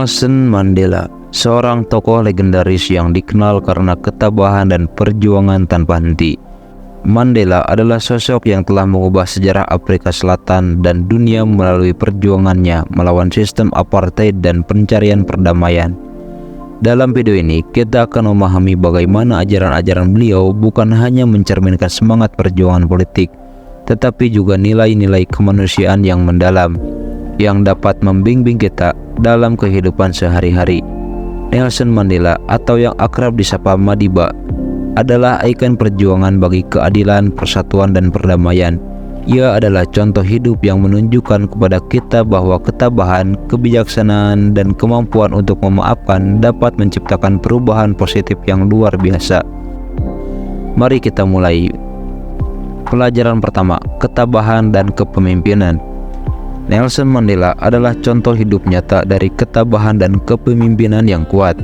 Nelson Mandela, seorang tokoh legendaris yang dikenal karena ketabahan dan perjuangan tanpa henti. Mandela adalah sosok yang telah mengubah sejarah Afrika Selatan dan dunia melalui perjuangannya melawan sistem apartheid dan pencarian perdamaian. Dalam video ini, kita akan memahami bagaimana ajaran-ajaran beliau bukan hanya mencerminkan semangat perjuangan politik, tetapi juga nilai-nilai kemanusiaan yang mendalam, yang dapat membimbing kita dalam kehidupan sehari-hari. Nelson Mandela atau yang akrab disapa Madiba adalah ikon perjuangan bagi keadilan, persatuan, dan perdamaian. Ia adalah contoh hidup yang menunjukkan kepada kita bahwa ketabahan, kebijaksanaan, dan kemampuan untuk memaafkan dapat menciptakan perubahan positif yang luar biasa. Mari kita mulai. Pelajaran pertama, ketabahan dan kepemimpinan. Nelson Mandela adalah contoh hidup nyata dari ketabahan dan kepemimpinan yang kuat.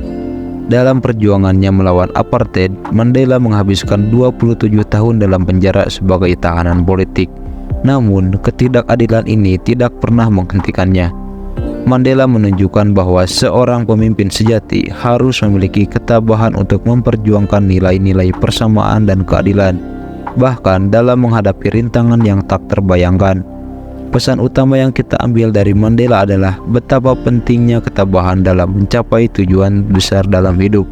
Dalam perjuangannya melawan apartheid, Mandela menghabiskan 27 tahun dalam penjara sebagai tahanan politik. Namun, ketidakadilan ini tidak pernah menghentikannya. Mandela menunjukkan bahwa seorang pemimpin sejati harus memiliki ketabahan untuk memperjuangkan nilai-nilai persamaan dan keadilan, bahkan dalam menghadapi rintangan yang tak terbayangkan. Pesan utama yang kita ambil dari Mandela adalah betapa pentingnya ketabahan dalam mencapai tujuan besar dalam hidup.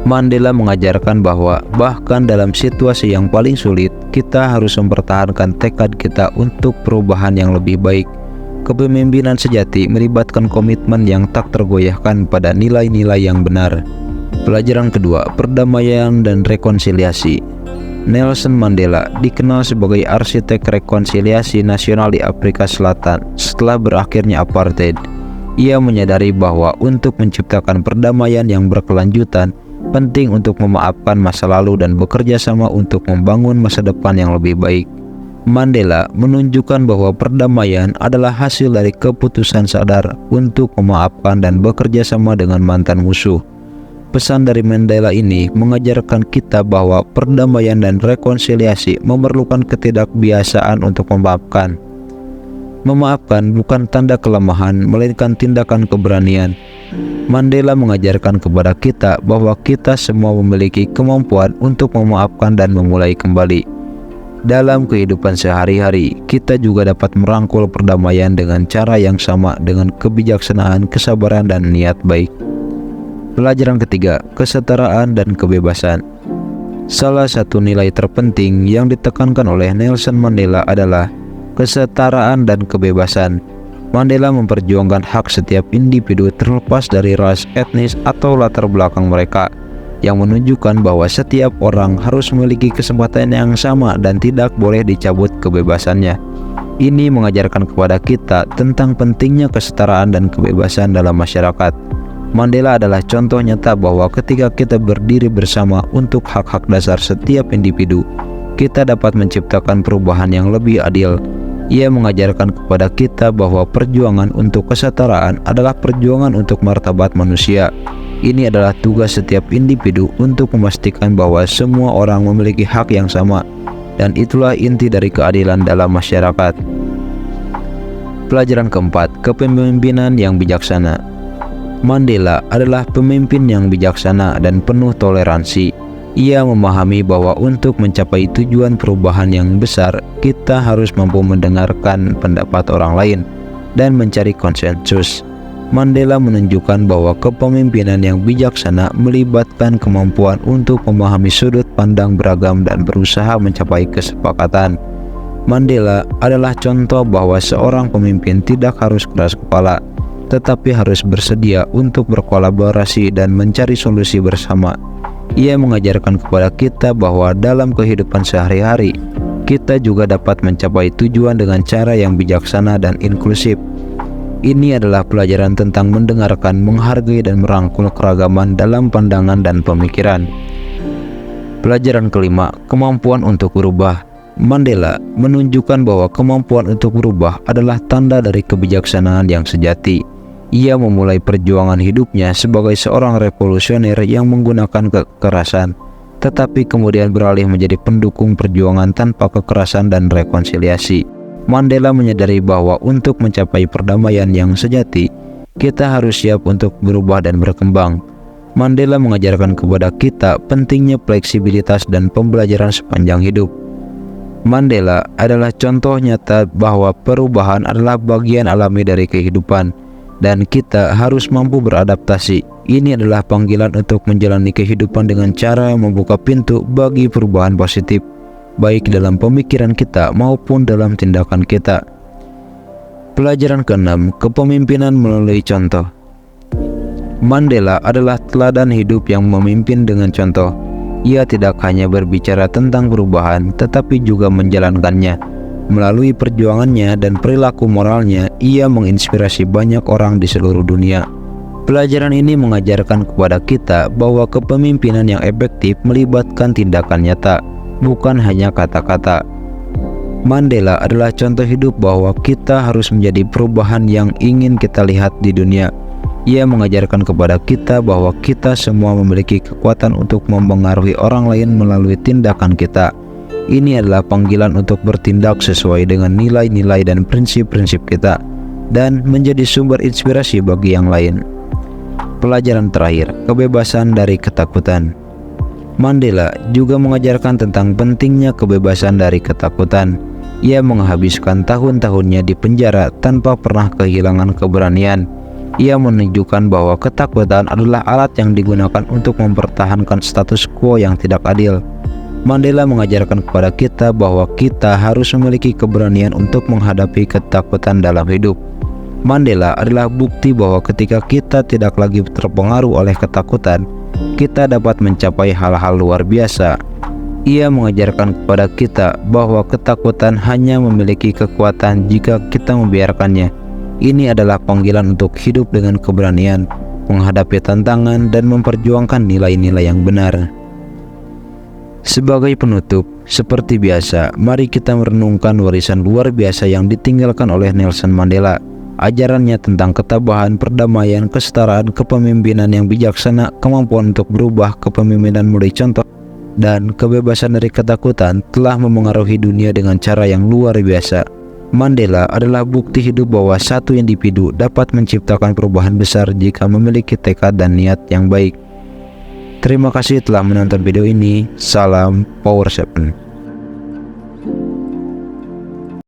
Mandela mengajarkan bahwa bahkan dalam situasi yang paling sulit, kita harus mempertahankan tekad kita untuk perubahan yang lebih baik. Kepemimpinan sejati melibatkan komitmen yang tak tergoyahkan pada nilai-nilai yang benar. Pelajaran kedua, perdamaian dan rekonsiliasi. Nelson Mandela dikenal sebagai arsitek rekonsiliasi nasional di Afrika Selatan setelah berakhirnya apartheid. Ia menyadari bahwa untuk menciptakan perdamaian yang berkelanjutan, penting untuk memaafkan masa lalu dan bekerja sama untuk membangun masa depan yang lebih baik. Mandela menunjukkan bahwa perdamaian adalah hasil dari keputusan sadar untuk memaafkan dan bekerja sama dengan mantan musuh. Pesan dari Mandela ini mengajarkan kita bahwa perdamaian dan rekonsiliasi memerlukan ketidakbiasaan untuk memaafkan. Memaafkan bukan tanda kelemahan, melainkan tindakan keberanian. Mandela mengajarkan kepada kita bahwa kita semua memiliki kemampuan untuk memaafkan dan memulai kembali. Dalam kehidupan sehari-hari, kita juga dapat merangkul perdamaian dengan cara yang sama dengan kebijaksanaan, kesabaran, dan niat baik. Pelajaran ketiga, kesetaraan dan kebebasan. Salah satu nilai terpenting yang ditekankan oleh Nelson Mandela adalah kesetaraan dan kebebasan. Mandela memperjuangkan hak setiap individu terlepas dari ras, etnis, atau latar belakang mereka, yang menunjukkan bahwa setiap orang harus memiliki kesempatan yang sama dan tidak boleh dicabut kebebasannya. Ini mengajarkan kepada kita tentang pentingnya kesetaraan dan kebebasan dalam masyarakat. Mandela adalah contoh nyata bahwa ketika kita berdiri bersama untuk hak-hak dasar setiap individu, kita dapat menciptakan perubahan yang lebih adil. Ia mengajarkan kepada kita bahwa perjuangan untuk kesetaraan adalah perjuangan untuk martabat manusia. Ini adalah tugas setiap individu untuk memastikan bahwa semua orang memiliki hak yang sama, dan itulah inti dari keadilan dalam masyarakat. Pelajaran keempat, kepemimpinan yang bijaksana. Mandela adalah pemimpin yang bijaksana dan penuh toleransi. Ia memahami bahwa untuk mencapai tujuan perubahan yang besar, kita harus mampu mendengarkan pendapat orang lain dan mencari konsensus. Mandela menunjukkan bahwa kepemimpinan yang bijaksana melibatkan kemampuan untuk memahami sudut pandang beragam dan berusaha mencapai kesepakatan. Mandela adalah contoh bahwa seorang pemimpin tidak harus keras kepala, tetapi harus bersedia untuk berkolaborasi dan mencari solusi bersama. Ia mengajarkan kepada kita bahwa dalam kehidupan sehari-hari, kita juga dapat mencapai tujuan dengan cara yang bijaksana dan inklusif. Ini adalah pelajaran tentang mendengarkan, menghargai, dan merangkul keragaman dalam pandangan dan pemikiran. Pelajaran kelima, kemampuan untuk berubah. Mandela menunjukkan bahwa kemampuan untuk berubah adalah tanda dari kebijaksanaan yang sejati. Ia memulai perjuangan hidupnya sebagai seorang revolusioner yang menggunakan kekerasan, tetapi kemudian beralih menjadi pendukung perjuangan tanpa kekerasan dan rekonsiliasi. Mandela menyadari bahwa untuk mencapai perdamaian yang sejati, kita harus siap untuk berubah dan berkembang. Mandela mengajarkan kepada kita pentingnya fleksibilitas dan pembelajaran sepanjang hidup. Mandela adalah contoh nyata bahwa perubahan adalah bagian alami dari kehidupan dan kita harus mampu beradaptasi. Ini adalah panggilan untuk menjalani kehidupan dengan cara membuka pintu bagi perubahan positif, baik dalam pemikiran kita maupun dalam tindakan kita. Pelajaran ke-6, kepemimpinan melalui contoh. Mandela adalah teladan hidup yang memimpin dengan contoh. Ia tidak hanya berbicara tentang perubahan, tetapi juga menjalankannya. Melalui perjuangannya dan perilaku moralnya, ia menginspirasi banyak orang di seluruh dunia. Pelajaran ini mengajarkan kepada kita bahwa kepemimpinan yang efektif melibatkan tindakan nyata, bukan hanya kata-kata. Mandela adalah contoh hidup bahwa kita harus menjadi perubahan yang ingin kita lihat di dunia. Ia mengajarkan kepada kita bahwa kita semua memiliki kekuatan untuk mempengaruhi orang lain melalui tindakan kita. Ini adalah panggilan untuk bertindak sesuai dengan nilai-nilai dan prinsip-prinsip kita, dan menjadi sumber inspirasi bagi yang lain. Pelajaran terakhir, kebebasan dari ketakutan. Mandela juga mengajarkan tentang pentingnya kebebasan dari ketakutan. Ia menghabiskan tahun-tahunnya di penjara tanpa pernah kehilangan keberanian. Ia menunjukkan bahwa ketakutan adalah alat yang digunakan untuk mempertahankan status quo yang tidak adil. Mandela mengajarkan kepada kita bahwa kita harus memiliki keberanian untuk menghadapi ketakutan dalam hidup. Mandela adalah bukti bahwa ketika kita tidak lagi terpengaruh oleh ketakutan, kita dapat mencapai hal-hal luar biasa. Ia mengajarkan kepada kita bahwa ketakutan hanya memiliki kekuatan jika kita membiarkannya. Ini adalah panggilan untuk hidup dengan keberanian, menghadapi tantangan, dan memperjuangkan nilai-nilai yang benar. Sebagai penutup, seperti biasa, mari kita merenungkan warisan luar biasa yang ditinggalkan oleh Nelson Mandela. Ajarannya tentang ketabahan, perdamaian, kesetaraan, kepemimpinan yang bijaksana, kemampuan untuk berubah, kepemimpinan mulai contoh, dan kebebasan dari ketakutan telah memengaruhi dunia dengan cara yang luar biasa. Mandela adalah bukti hidup bahwa satu individu dapat menciptakan perubahan besar jika memiliki tekad dan niat yang baik. Terima kasih telah menonton video ini. Salam Power 7.